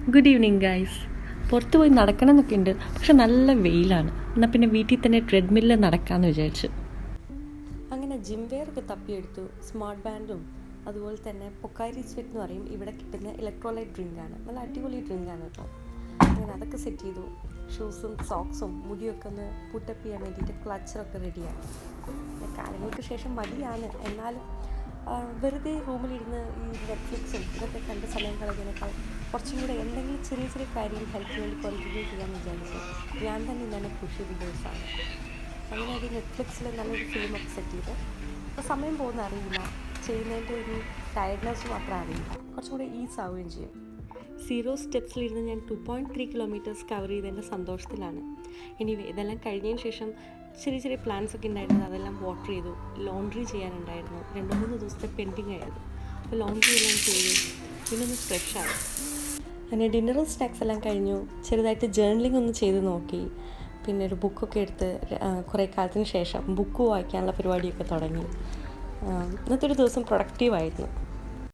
Good evening guys. പുറത്ത് പോയി നടക്കണം എന്നൊക്കെ ഉണ്ട്, പക്ഷെ നല്ല വെയിലാണ്. എന്നാൽ പിന്നെ വീട്ടിൽ തന്നെ ട്രെഡ്മില്ലിൽ നടക്കാമെന്ന് വിചാരിച്ചു. അങ്ങനെ ജിം വെയറൊക്കെ തപ്പിയെടുത്തു. സ്മാർട്ട് ബാൻഡും അതുപോലെ തന്നെ പൊക്കാരി സ്വെറ്റ് എന്ന് പറയും, ഇവിടെ കിട്ടുന്ന ഇലക്ട്രോലൈറ്റ് ഡ്രിങ്കാണ്. നല്ല അടിപൊളി ഡ്രിങ്കാണ് കേട്ടോ. അങ്ങനെ അതൊക്കെ സെറ്റ് ചെയ്തു. ഷൂസും സോക്സും മുടിയൊക്കെ ഒന്ന് പുട്ടപ്പ് ചെയ്യാൻ വേണ്ടിയിട്ട് ക്ലച്ചറൊക്കെ റെഡിയാണ്. കാലങ്ങൾക്ക് ശേഷം മടിയാണ്, എന്നാലും വെറുതെ റൂമിലിരുന്ന് ഈ നെറ്റ്ഫ്ലിക്സും ഇതൊക്കെ കണ്ട് സമയം കളയുന്നതിനേക്കാൾ കുറച്ചും കൂടെ എന്തെങ്കിലും ചെറിയ ചെറിയ കാര്യം ഹെൽത്തിന് വേണ്ടി കോൺട്രിബ്യൂട്ട് ചെയ്യാമെന്ന് വിചാരിച്ചു ഞാൻ തന്നെ ഇന്നെ പുഷ് ചെയ്ത ദിവസമാണ്. അങ്ങനെ ഒരു നെറ്റ്ഫ്ലിക്സിൽ നല്ലൊരു ഫിലിമൊക്കെ സെറ്റ് ചെയ്ത് അപ്പോൾ സമയം പോകുന്ന അറിയില്ല, ചെയ്യുന്നതിൻ്റെ ഒരു ടയർഡ്നെസ് മാത്രം അറിയില്ല, കുറച്ചും കൂടെ ഈസ് ആവുകയും ചെയ്യും. 0 സ്റ്റെപ്സിലിരുന്ന് ഞാൻ 2.3 കിലോമീറ്റേഴ്സ് കവർ ചെയ്തതിൻ്റെ സന്തോഷത്തിലാണ്. ഇനി ഇതെല്ലാം കഴിഞ്ഞതിന് ശേഷം ചെറിയ ചെറിയ പ്ലാൻസ് ഒക്കെ ഉണ്ടായിരുന്നു, അതെല്ലാം വാട്ടർ ചെയ്തു. ലോണ്ട്രി ചെയ്യാനുണ്ടായിരുന്നു, 2-3 ദിവസത്തെ പെൻഡിങ് ആയിരുന്നു. അപ്പോൾ ലോണ്ട്രി എല്ലാം ചെയ്തു, പിന്നെ ഒന്ന് ഫ്രഷായി. അങ്ങനെ ഡിന്നറും സ്നാക്സ് എല്ലാം കഴിഞ്ഞു. ചെറുതായിട്ട് ജേർണലിംഗ് ഒന്ന് ചെയ്ത് നോക്കി. പിന്നെ ഒരു ബുക്കൊക്കെ എടുത്ത് കുറേ കാലത്തിന് ശേഷം ബുക്ക് വായിക്കാനുള്ള പരിപാടിയൊക്കെ തുടങ്ങി. ഇന്നത്തെ ഒരു ദിവസം പ്രൊഡക്റ്റീവായിരുന്നു.